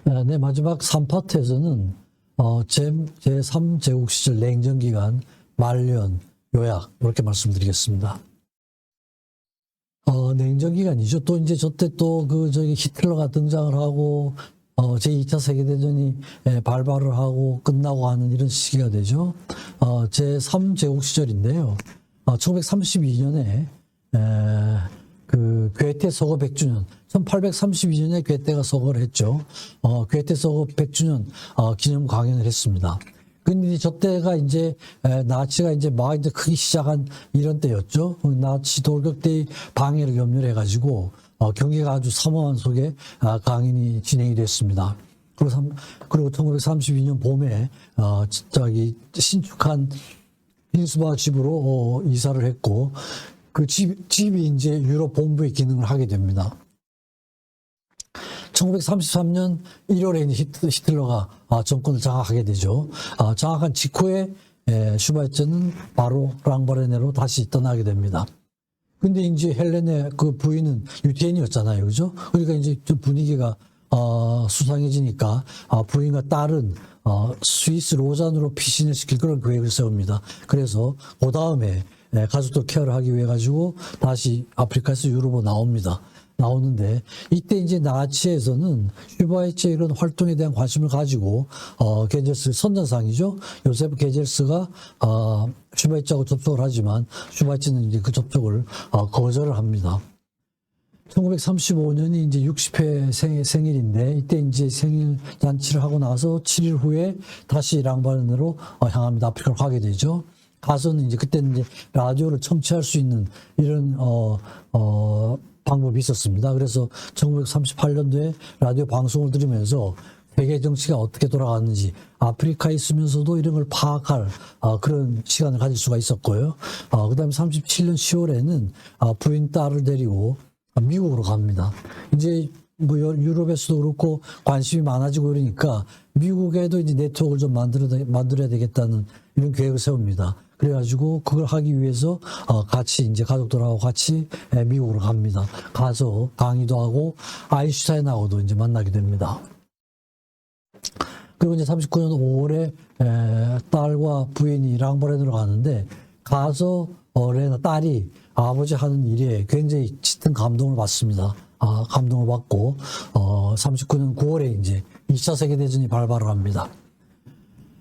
네, 마지막 3파트에서는 제3제국 시절 냉전기간 말년 요약 이렇게 말씀드리겠습니다. 냉전기간이죠. 또 이제 저때 또 히틀러가 등장을 하고 제2차 세계대전이 발발을 하고 끝나고 하는 이런 시기가 되죠. 제3제국 시절인데요. 1932년에 그 괴테 서거 100주년, 1832년에 괴테가 서거를 했죠. 괴테 서거 100주년 기념 강연을 했습니다. 근데 저때가 이제 나치가 이제 막 이제 크기 시작한 이런 때였죠. 나치 돌격대의 방해를 염려를 해가지고 경기가 아주 삼엄한 속에 강연이 진행이 됐습니다. 그리고 1932년 봄에 신축한 빈스바 집으로 이사를 했고 그 집이 이제 유럽 본부의 기능을 하게 됩니다. 1933년 1월에 히틀러가 정권을 장악하게 되죠. 장악한 직후에 슈바이처는 바로 랑바레네로 다시 떠나게 됩니다. 근데 이제 헬렌의 그 부인은 유태인이었잖아요. 그죠? 그러니까 이제 좀 분위기가 수상해지니까 부인과 딸은 스위스 로잔으로 피신을 시킬 그런 계획을 세웁니다. 그래서 그 다음에 가족들 케어를 하기 위해 가지고 다시 아프리카에서 유럽으로 나오는데 이때 이제 나치에서는 슈바이처의 이런 활동에 대한 관심을 가지고 게젤스 선전상이죠. 요세프 게젤스가 슈바이처하고 접촉을 하지만 슈바이처는 이제 그 접촉을 거절을 합니다. 1935년이 이제 60회 생일인데 이때 이제 생일 잔치를 하고 나서 7일 후에 다시 랑바른으로 향합니다. 아프리카로 가게 되죠. 가서는 이제 그때는 이제 라디오를 청취할 수 있는 이런 방법이 있었습니다. 그래서 1938년도에 라디오 방송을 들으면서 세계 정치가 어떻게 돌아가는지 아프리카에 있으면서도 이런 걸 파악할 그런 시간을 가질 수가 있었고요. 그다음에 37년 10월에는 부인 딸을 데리고 미국으로 갑니다. 이제 뭐 유럽에서도 그렇고 관심이 많아지고 그러니까 미국에도 이제 네트워크를 좀 만들어야 되겠다는 이런 계획을 세웁니다. 그래가지고 그걸 하기 위해서 같이 이제 가족들하고 같이 미국으로 갑니다. 가서 강의도 하고 아인슈타인하고도 이제 만나게 됩니다. 그리고 이제 39년 5월에 딸과 부인이 랑바렌으로 가는데 가서 딸이 아버지 하는 일에 굉장히 짙은 감동을 받습니다. 감동을 받고 39년 9월에 이제 2차 세계대전이 발발을 합니다.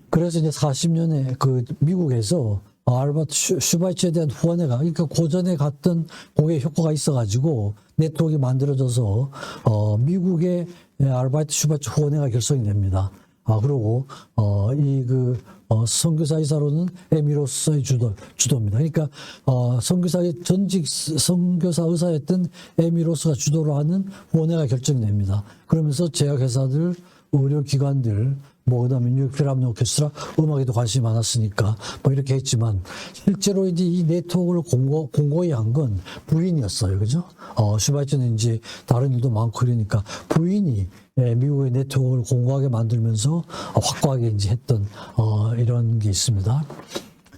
그래서 이제 40년에 그 미국에서 알버트 슈바이처에 대한 후원회가 그러니까 고전에 갔던 그게 효과가 있어가지고 네트워크가 만들어져서 미국의 알버트 슈바이처 후원회가 결성이 됩니다. 그리고 선교사 이사로는 에미로스의 주도입니다. 그러니까 선교사의 전직 선교사 의사였던 에미로스가 주도를 하는 후원회가 결정이 됩니다. 그러면서 제약회사들, 의료기관들, 그다음에 뉴욕 필하모니 오케스트라 음악에도 관심이 많았으니까 이렇게 했지만 실제로 이제 이 네트워크를 공고히 한 건 부인이었어요. 그죠? 슈바이처는 이제 다른 일도 많고 그러니까 부인이 미국의 네트워크를 공고하게 만들면서 확고하게 이제 했던 이런 게 있습니다.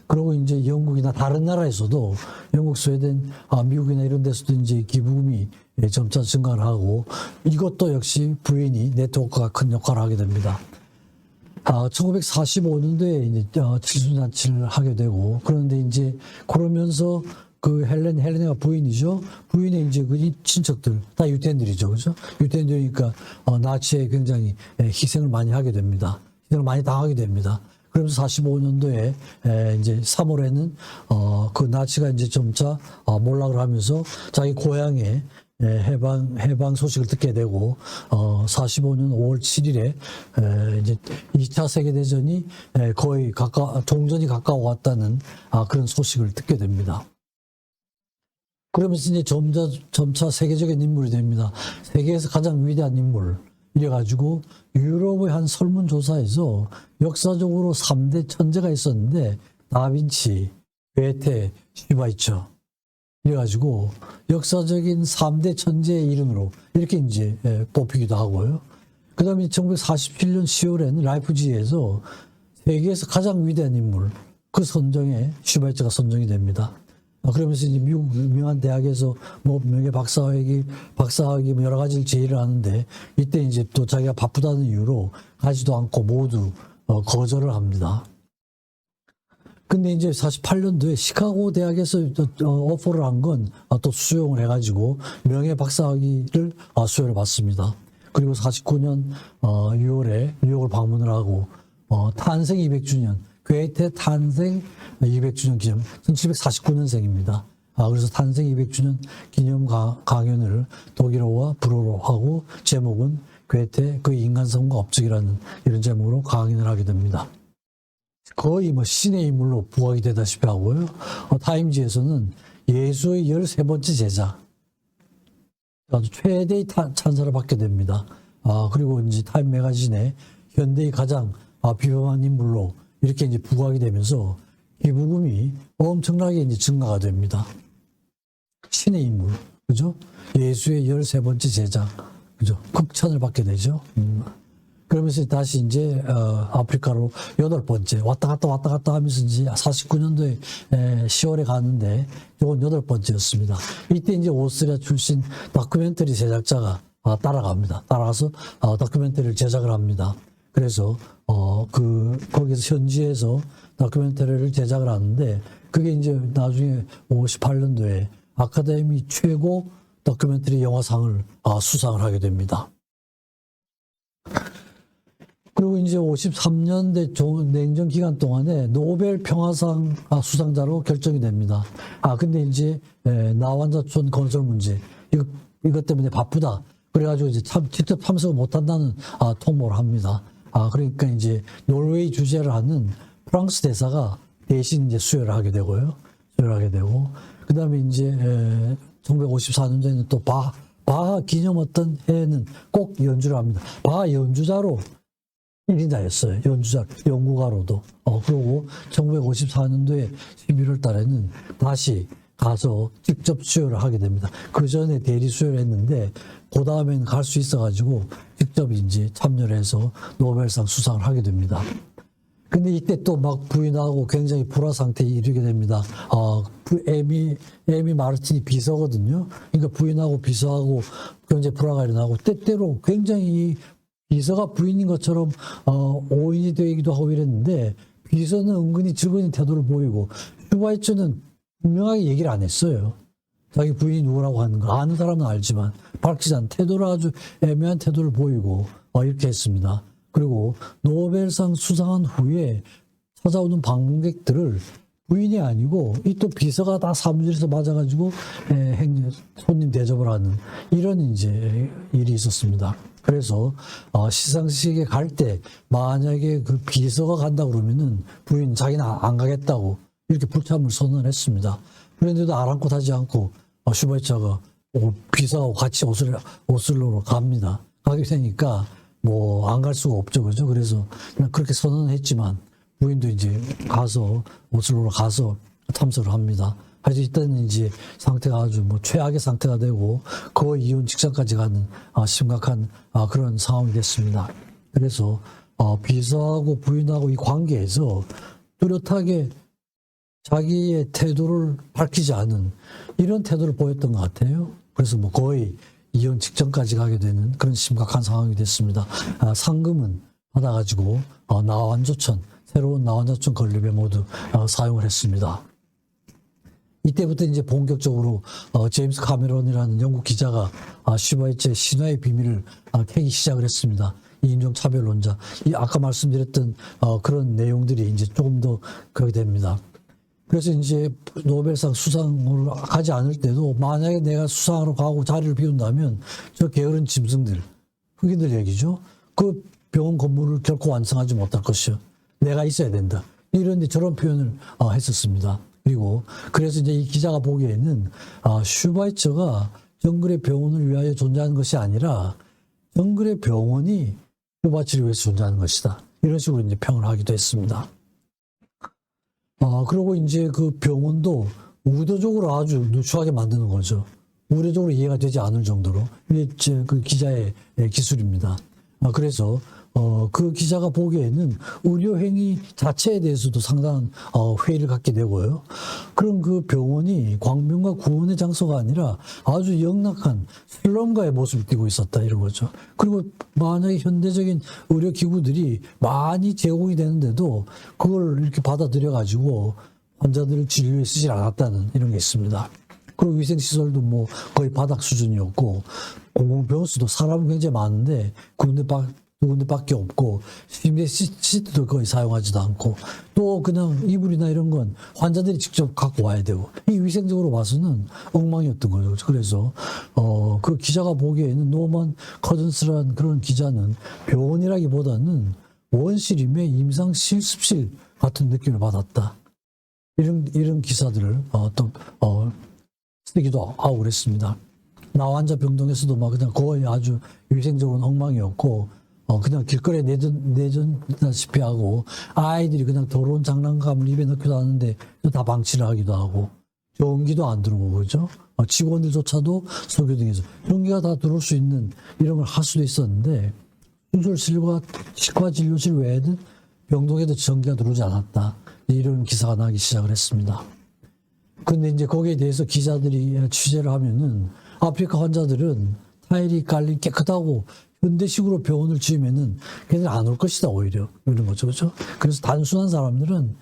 그리고 이제 영국이나 다른 나라에서도 영국, 스웨덴, 미국이나 이런 데서도 이제 기부금이 점차 증가를 하고 이것도 역시 부인이 네트워크가 큰 역할을 하게 됩니다. 1945년도에 이제 칠순잔치를 하게 되고 그런데 이제 그러면서 그 헬레네가 부인이죠. 부인의 이제 그 친척들 다 유태인들이죠, 그죠? 유태인들이니까 나치에 굉장히 희생을 많이 하게 됩니다. 희생을 많이 당하게 됩니다. 그러면서 45년도에 이제 3월에는 그 나치가 이제 점차 몰락을 하면서 자기 고향에 해방 소식을 듣게 되고 45년 5월 7일에 이제 2차 세계대전이 거의 종전이 가까워 왔다는 그런 소식을 듣게 됩니다. 그러면서 이제 점차 세계적인 인물이 됩니다. 세계에서 가장 위대한 인물. 이래가지고 유럽의 한 설문조사에서 역사적으로 3대 천재가 있었는데 다빈치, 괴테, 슈바이처. 이래가지고 역사적인 3대 천재의 이름으로 이렇게 이제 뽑히기도 하고요. 그 다음에 1947년 10월에는 라이프지히에서 세계에서 가장 위대한 인물 그 선정에 슈바이처가 선정이 됩니다. 그러면서 이제 미국 유명한 대학에서 뭐 명예 박사학위 뭐 여러 가지를 제의를 하는데 이때 이제 또 자기가 바쁘다는 이유로 가지도 않고 모두 거절을 합니다. 근데 이제 48년도에 시카고 대학에서 오퍼를 한 건 또 수용을 해가지고 명예 박사학위를 수여를 받습니다. 그리고 49년 6월에 뉴욕을 방문을 하고 탄생 200주년, 괴테 탄생 200주년 기념, 1749년생입니다. 그래서 탄생 200주년 기념 강연을 독일어와 불어로 하고 제목은 괴테 그 인간성과 업적이라는 이런 제목으로 강연을 하게 됩니다. 거의 뭐 신의 인물로 부각이 되다시피 하고요. 타임지에서는 예수의 13번째 제자, 아주 최대의 찬사를 받게 됩니다. 그리고 이제 타임 매거진에 현대의 가장 비범한 인물로 이렇게 이제 부각이 되면서 기부금이 엄청나게 이제 증가가 됩니다. 신의 인물, 그죠? 예수의 13번째 제자, 그죠? 극찬을 받게 되죠. 그러면서 다시 이제 아프리카로 8번째 왔다 갔다 하면서 이제 49년도에 10월에 갔는데 이건 8번째였습니다. 이때 이제 오스트리아 출신 다큐멘터리 제작자가 따라갑니다. 따라가서 다큐멘터리를 제작을 합니다. 그래서 거기서 현지에서 다큐멘터리를 제작을 하는데 그게 이제 나중에 58년도에 아카데미 최고 다큐멘터리 영화상을 수상을 하게 됩니다. 그리고 이제 53년대 냉전 기간 동안에 노벨 평화상 수상자로 결정이 됩니다. 근데 이제 나완자촌 건설 문제 이것 때문에 바쁘다. 그래가지고 이제 직접 참석을 못한다는 통보를 합니다. 그러니까 이제 노르웨이 주재를 하는 프랑스 대사가 대신 이제 수여를 하게 되고요. 수여를 하게 되고 그 다음에 이제 1954년도에는 또 바하 기념 어떤 해에는 꼭 연주를 합니다. 바하 연주자로 1인자였어요. 연구가로도. 그리고 1954년도에 11월 달에는 다시 가서 직접 수여를 하게 됩니다. 그 전에 대리 수여를 했는데, 그 다음에는 갈 수 있어가지고 직접 이제 참여를 해서 노벨상 수상을 하게 됩니다. 근데 이때 또 막 부인하고 굉장히 불화 상태에 이르게 됩니다. 에미 마르티니 비서거든요. 그러니까 부인하고 비서하고 굉장히 불화가 일어나고, 때때로 굉장히 비서가 부인인 것처럼 오인이 되기도 하고 이랬는데, 비서는 은근히 적은 태도를 보이고, 슈바이처는 분명하게 얘기를 안 했어요. 자기 부인이 누구라고 하는 거 아는 사람은 알지만 밝히지 않은 태도를, 아주 애매한 태도를 보이고 이렇게 했습니다. 그리고 노벨상 수상한 후에 찾아오는 방문객들을 부인이 아니고 이 또 비서가 다 사무실에서 맞아가지고 손님 대접을 하는 이런 이제 일이 있었습니다. 그래서 시상식에 갈 때 만약에 그 비서가 간다 그러면은 부인 자기는 안 가겠다고 이렇게 불참을 선언을 했습니다. 그런데도 아랑곳 하지 않고 슈바이처가 비서하고 같이 오슬로로 갑니다. 가게 되니까 뭐 안 갈 수가 없죠, 그죠? 그래서 그냥 그렇게 선언을 했지만 부인도 이제 가서 오슬로로 가서 참석을 합니다. 하여튼 이때는 이제 상태가 아주 뭐 최악의 상태가 되고 거의 이혼 직전까지 가는 심각한 그런 상황이 됐습니다. 그래서 비서하고 부인하고 이 관계에서 뚜렷하게 자기의 태도를 밝히지 않은 이런 태도를 보였던 것 같아요. 그래서 뭐 거의 이혼 직전까지 가게 되는 그런 심각한 상황이 됐습니다. 상금은 받아가지고 나완자촌, 새로운 나완자촌 건립에 모두 사용을 했습니다. 이때부터 이제 본격적으로 제임스 카메론이라는 영국 기자가 슈바이처의 신화의 비밀을 캐기 시작을 했습니다. 인종차별론자, 아까 말씀드렸던 그런 내용들이 이제 조금 더 그렇게 됩니다. 그래서 이제 노벨상 수상으로 가지 않을 때도 만약에 내가 수상으로 가고 자리를 비운다면 저 게으른 짐승들, 흑인들 얘기죠. 그 병원 건물을 결코 완성하지 못할 것이요. 내가 있어야 된다. 이런데 저런 표현을 했었습니다. 그리고 그래서 이제 이 기자가 보기에는 슈바이처가 정글의 병원을 위하여 존재하는 것이 아니라 정글의 병원이 슈바이처를 위해서 존재하는 것이다. 이런 식으로 이제 평을 하기도 했습니다. 그리고 이제 그 병원도 의도적으로 아주 누추하게 만드는 거죠. 의도적으로 이해가 되지 않을 정도로. 이게 그 기자의 기술입니다. 그래서 그 기자가 보기에는 의료 행위 자체에 대해서도 상당한 회의를 갖게 되고요. 그럼 그 병원이 광명과 구원의 장소가 아니라 아주 영락한 슬럼가의 모습을 띠고 있었다 이런 거죠. 그리고 만약에 현대적인 의료 기구들이 많이 제공이 되는데도 그걸 이렇게 받아들여 가지고 환자들을 진료에 쓰질 않았다는 이런 게 있습니다. 그리고 위생시설도 뭐 거의 바닥 수준이었고, 공공병원 수도 사람은 굉장히 많은데 두 군데밖에 없고, 심지어 시트도 거의 사용하지도 않고, 또 그냥 이불이나 이런 건 환자들이 직접 갖고 와야 되고, 이 위생적으로 봐서는 엉망이었던 거죠. 그래서 그 기자가 보기에는 노만 커즌스라는 그런 기자는 병원이라기보다는 원시림의 임상 실습실 같은 느낌을 받았다. 이런 기사들을 쓰기도 하고 그랬습니다. 나 환자 병동에서도 막 그냥 거의 아주 위생적으로는 엉망이었고, 그냥 길거리에 내던다시피 하고, 아이들이 그냥 더러운 장난감을 입에 넣기도 하는데 다 방치를 하기도 하고, 전기도 안 들어오고, 그죠? 직원들조차도 소교등에서 전기가 다 들어올 수 있는 이런 걸 할 수도 있었는데, 수술실과 치과진료실 외에는 병동에도 전기가 들어오지 않았다. 이런 기사가 나기 시작을 했습니다. 근데 이제 거기에 대해서 기자들이 취재를 하면은 아프리카 환자들은 타일이 깔린 깨끗하고 현대식으로 병원을 지으면은 걔들 안 올 것이다, 오히려. 이런 거죠. 그죠? 그래서 단순한 사람들은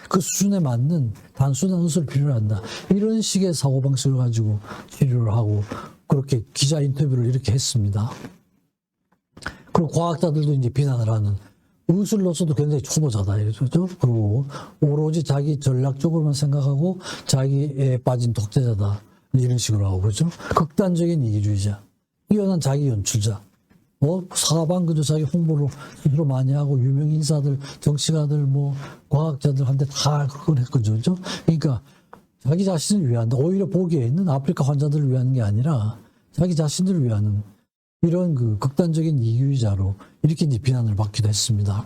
그 수준에 맞는 단순한 의술을 필요로 한다. 이런 식의 사고방식을 가지고 치료를 하고 그렇게 기자 인터뷰를 이렇게 했습니다. 그리고 과학자들도 이제 비난을 하는, 의술로서도 굉장히 초보자다. 이러죠. 그리고 오로지 자기 전략적으로만 생각하고 자기에 빠진 독재자다. 이런 식으로 하고 그러죠. 극단적인 이기주의자. 뛰어난 자기 연출자. 사방 그저 자기 홍보를 스스로 많이 하고 유명 인사들, 정치가들, 뭐 과학자들한테 다 그걸 했거든요. 그죠? 그러니까 자기 자신을 위한다. 오히려 보기에는 아프리카 환자들을 위한 게 아니라 자기 자신들을 위하는 이런 그 극단적인 이기주의자로 이렇게 이제 비난을 받기도 했습니다.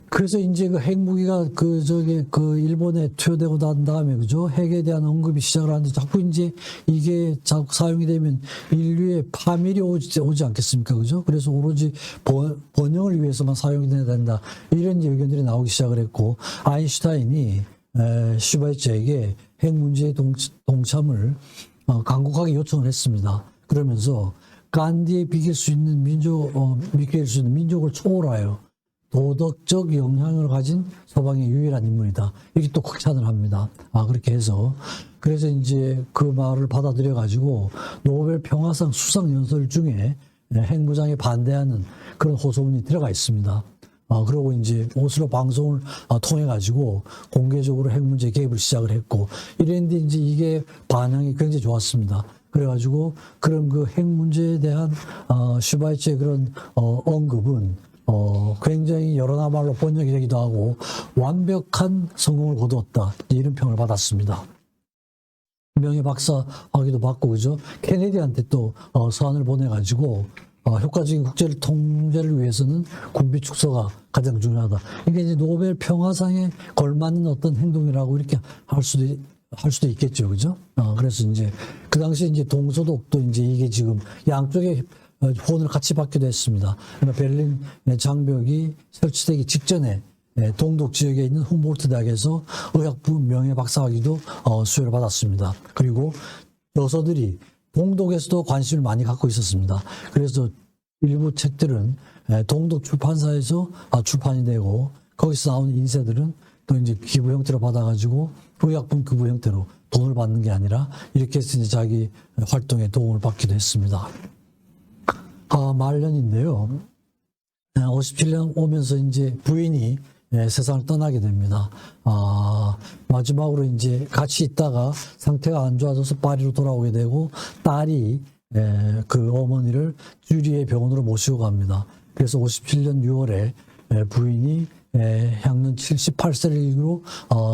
그래서 이제 그 핵무기가 그 일본에 투여되고 난 다음에, 그죠? 핵에 대한 언급이 시작을 하는데 자꾸 이제 이게 자꾸 사용이 되면 인류의 파멸이 오지 않겠습니까? 그죠? 그래서 오로지 번영을 위해서만 사용이 돼야 된다. 이런 의견들이 나오기 시작을 했고, 아인슈타인이 슈바이처에게 핵 문제의 동참을 간곡하게 요청을 했습니다. 그러면서 간디에 비길 수 있는 민족을 초월하여 도덕적 영향을 가진 서방의 유일한 인물이다. 이렇게 또 극찬을 합니다. 그렇게 해서. 그래서 이제 그 말을 받아들여 가지고 노벨 평화상 수상 연설 중에 핵무장에 반대하는 그런 호소문이 들어가 있습니다. 그리고 이제 오슬로 방송을 통해 가지고 공개적으로 핵 문제 개입을 시작을 했고, 이랬는데 이제 이게 반응이 굉장히 좋았습니다. 그래가지고 그런 그 핵 문제에 대한 슈바이처의 그런 언급은 굉장히 여러 나라로 번역이 되기도 하고 완벽한 성공을 거두었다, 이런 평을 받았습니다. 명예 박사학위도 받고, 그죠? 케네디한테 또 서한을 보내가지고 효과적인 국제 통제를 위해서는 군비 축소가 가장 중요하다. 이게 이제 노벨 평화상에 걸맞는 어떤 행동이라고 이렇게 할 수도 있겠죠, 그죠? 그래서 이제 그 당시에 이제 동서독도 이제 이게 지금 양쪽에 호언을 같이 받기도 했습니다. 그러니까 베를린 장벽이 설치되기 직전에 동독 지역에 있는 훔볼트 대학에서 의학부 명예 박사학위도 수여를 받았습니다. 그리고 여서들이 동독에서도 관심을 많이 갖고 있었습니다. 그래서 일부 책들은 동독 출판사에서 출판이 되고, 거기서 나오는 인쇄들은 또 이제 기부 형태로 받아가지고 의약품 기부 형태로 돈을 받는 게 아니라 이렇게 해서 이제 자기 활동에 도움을 받기도 했습니다. 말년인데요. 57년 오면서 이제 부인이 세상을 떠나게 됩니다. 마지막으로 이제 같이 있다가 상태가 안 좋아져서 파리로 돌아오게 되고, 딸이 그 어머니를 쥐리의 병원으로 모시고 갑니다. 그래서 57년 6월에 부인이 향년 78세를 일기로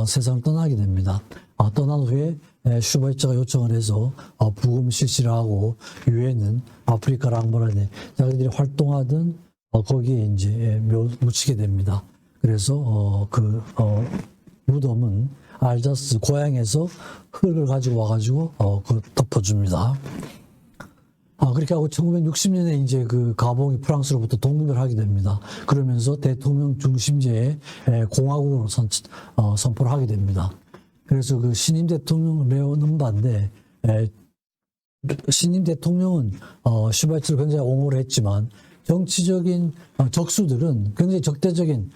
세상을 떠나게 됩니다. 떠난 후에 슈바이처가 요청을 해서 부검 실시를 하고, 유엔은 아프리카 랑바란에 자기들이 활동하던 거기에 이제 묻히게 됩니다. 그래서 무덤은 알자스 고향에서 흙을 가지고 와가지고 그 덮어줍니다. 그렇게 하고 1960년에 이제 그 가봉이 프랑스로부터 독립을 하게 됩니다. 그러면서 대통령 중심제의 공화국으로 선포를 하게 됩니다. 그래서 그 신임 대통령 레온 음반데 신임 대통령은 슈바이처를 굉장히 옹호를 했지만 정치적인 적수들은 굉장히 적대적인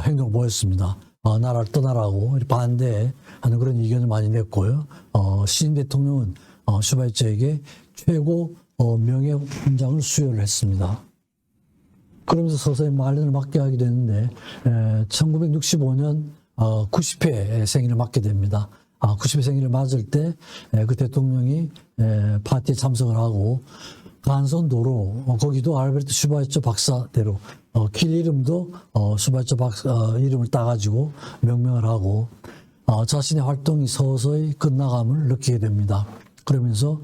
행동을 보였습니다. 나라를 떠나라고 반대하는 그런 의견을 많이 냈고요. 신임 대통령은 슈바이처에게 최고 명예훈장을 수여를 했습니다. 그러면서 서서히 말년을 맞게 하게 되는데 1965년 90회 생일을 맞게 됩니다. 90회 생일을 맞을 때 그 대통령이 파티에 참석을 하고 간선도로 거기도 알베르트 슈바이처 박사대로 길 이름도 슈바이처 박사 이름을 따가지고 명명을 하고 자신의 활동이 서서히 끝나감을 느끼게 됩니다. 그러면서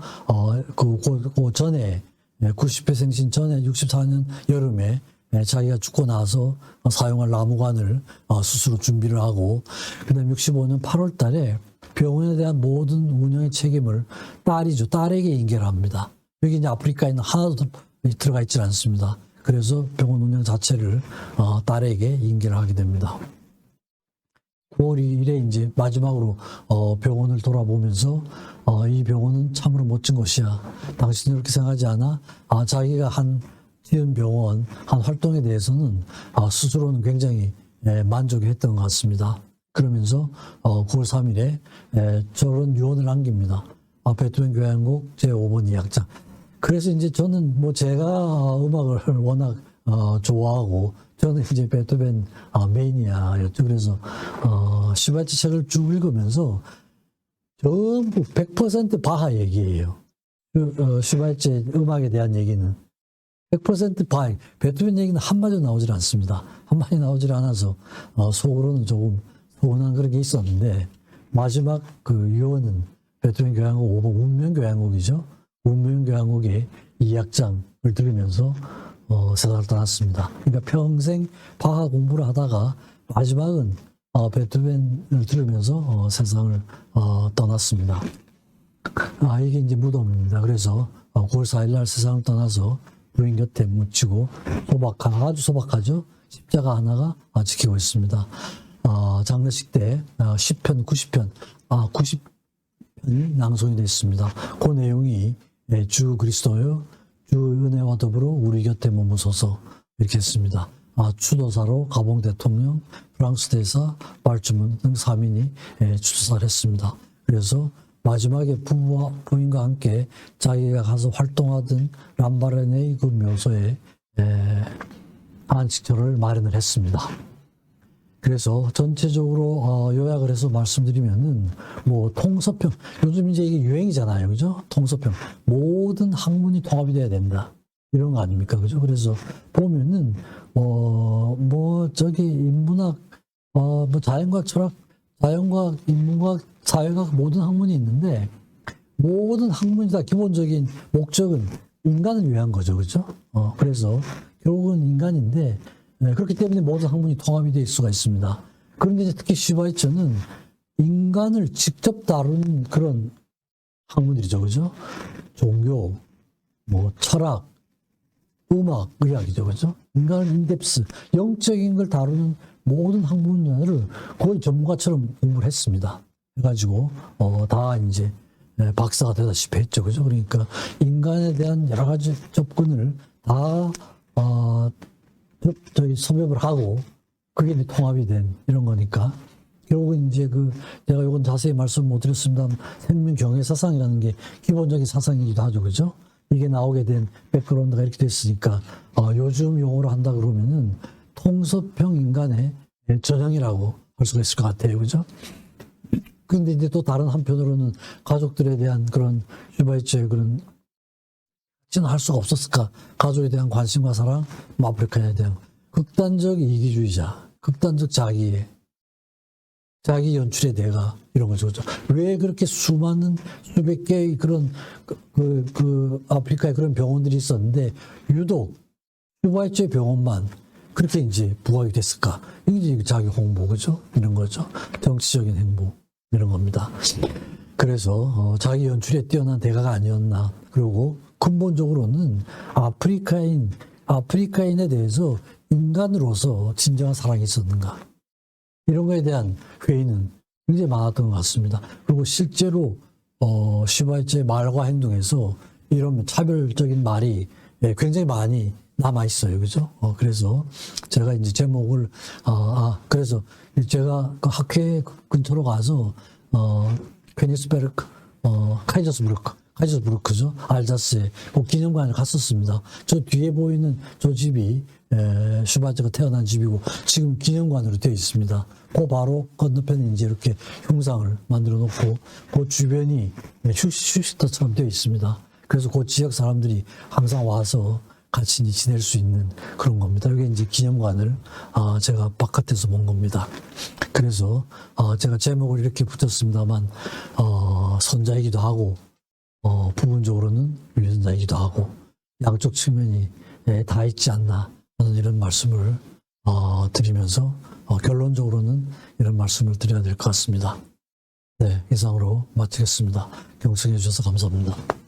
그 전에 90회 생신 전에 64년 여름에 자기가 죽고 나서 사용할 나무관을 스스로 준비를 하고 그다음에 65년 8월 달에 병원에 대한 모든 운영의 책임을 딸에게 인계를 합니다. 여기 이제 아프리카에는 하나도 들어가 있지 않습니다. 그래서 병원 운영 자체를 딸에게 인계를 하게 됩니다. 9월 2일에 이제 마지막으로 병원을 돌아보면서 이 병원은 참으로 멋진 곳이야. 당신은 그렇게 생각하지 않아? 자기가 지은 병원, 한 활동에 대해서는 스스로는 굉장히 만족했던 것 같습니다. 그러면서 9월 3일에 저런 유언을 남깁니다. 베토벤 교향곡 제5번 2악장. 그래서 이제 저는 뭐 제가 음악을 워낙 좋아하고 저는 이제 베토벤 매니아였죠. 그래서 슈바이처 책을 쭉 읽으면서 전부 100% 바하 얘기예요. 슈바이처 음악에 대한 얘기는 100% 바하. 베토벤 얘기는 한마디도 나오질 않습니다. 한마디 나오질 않아서 속으로는 조금 서운한 그런 게 있었는데 마지막 그 유언은 베토벤 교향곡 5번 운명 교향곡이죠. 운명 교향곡의 2악장을 들으면서 세상을 떠났습니다. 그러니까 평생 바하 공부를 하다가 마지막은 베토벤을 들으면서 세상을 떠났습니다. 이게 이제 무덤입니다. 그래서 9월 4일 날 세상을 떠나서 부인 곁에 묻히고 아주 소박하죠. 십자가 하나가 지키고 있습니다. 장례식 때 10편, 90편, 90편이 낭송이 됐습니다. 그 내용이 주 그리스도여 주 은혜와 더불어 우리 곁에 머무소서 이렇게 했습니다. 추도사로 가봉 대통령, 프랑스 대사, 말주문 등 3인이 추도사를 했습니다. 그래서 마지막에 부부와 부인과 함께 자기가 가서 활동하던 람바레네의 그 묘소에 안식처를 마련을 했습니다. 그래서 전체적으로 요약을 해서 말씀드리면은 뭐 통서평, 요즘 이제 이게 유행이잖아요, 그죠? 통서평, 모든 학문이 통합이 돼야 된다 이런 거 아닙니까, 그죠? 그래서 보면은 저기 인문학, 자연과학, 철학, 자연과학, 인문과학, 사회과학 모든 학문이 있는데 모든 학문이 다 기본적인 목적은 인간을 위한 거죠, 그죠? 그래서 결국은 인간인데. 그렇기 때문에 모든 학문이 통합이 될 수가 있습니다. 그런데 이제 특히 슈바이처는 인간을 직접 다루는 그런 학문들이죠, 그죠? 종교, 철학, 음악, 의학이죠, 그죠? 인간을 인덱스, 영적인 걸 다루는 모든 학문 분야를 거의 전문가처럼 공부를 했습니다. 해가지고 다 이제 박사가 되다시피 했죠, 그죠? 그러니까 인간에 대한 여러 가지 접근을 다 섭렵을 하고 그게 이제 통합이 된 이런 거니까 결국은 이제 제가 이건 자세히 말씀 못 드렸습니다. 생명 경외 사상이라는 게 기본적인 사상이기도 하죠, 그죠? 이게 나오게 된 백그라운드가 이렇게 됐으니까 요즘 용어로 한다 그러면은 통섭형 인간의 전형이라고 할 수가 있을 것 같아요, 그죠? 근데 이제 또 다른 한편으로는 가족들에 대한 그런 슈바이처의 그런 할 수가 없었을까? 가족에 대한 관심과 사랑, 아프리카에 대한 극단적 이기주의자, 극단적 자기 연출의 대가 이런 거죠. 왜 그렇게 수많은 수백 개의 그런 아프리카에 그런 병원들이 있었는데 유독 슈바이처의 병원만 그렇게 이제 부각이 됐을까? 이게 이제 자기 홍보, 그죠? 이런 거죠. 정치적인 행보 이런 겁니다. 그래서 자기 연출에 뛰어난 대가가 아니었나. 그리고 근본적으로는 아프리카인에 대해서 인간으로서 진정한 사랑이 있었는가. 이런 거에 대한 회의는 굉장히 많았던 것 같습니다. 그리고 실제로 슈바이처의 말과 행동에서 이런 차별적인 말이 굉장히 많이 남아 있어요, 그죠? 그래서 제가 이제 제목을 그래서 제가 그 학회 근처로 가서 케니스베르크, 카이저스부르크죠, 알자스에 그 기념관을 갔었습니다. 저 뒤에 보이는 저 집이 슈바이처가 태어난 집이고 지금 기념관으로 되어 있습니다. 그 바로 건너편에 이제 이렇게 흉상을 만들어 놓고 그 주변이 휴식터처럼 되어 있습니다. 그래서 그 지역 사람들이 항상 와서 같이 지낼 수 있는 그런 겁니다. 이게 이제 기념관을 제가 바깥에서 본 겁니다. 그래서 제가 제목을 이렇게 붙였습니다만 선자이기도 하고 부분적으로는 위선자이기도 하고 양쪽 측면이 다 있지 않나 하는 이런 말씀을 드리면서 결론적으로는 이런 말씀을 드려야 될 것 같습니다. 네, 이상으로 마치겠습니다. 경청해 주셔서 감사합니다.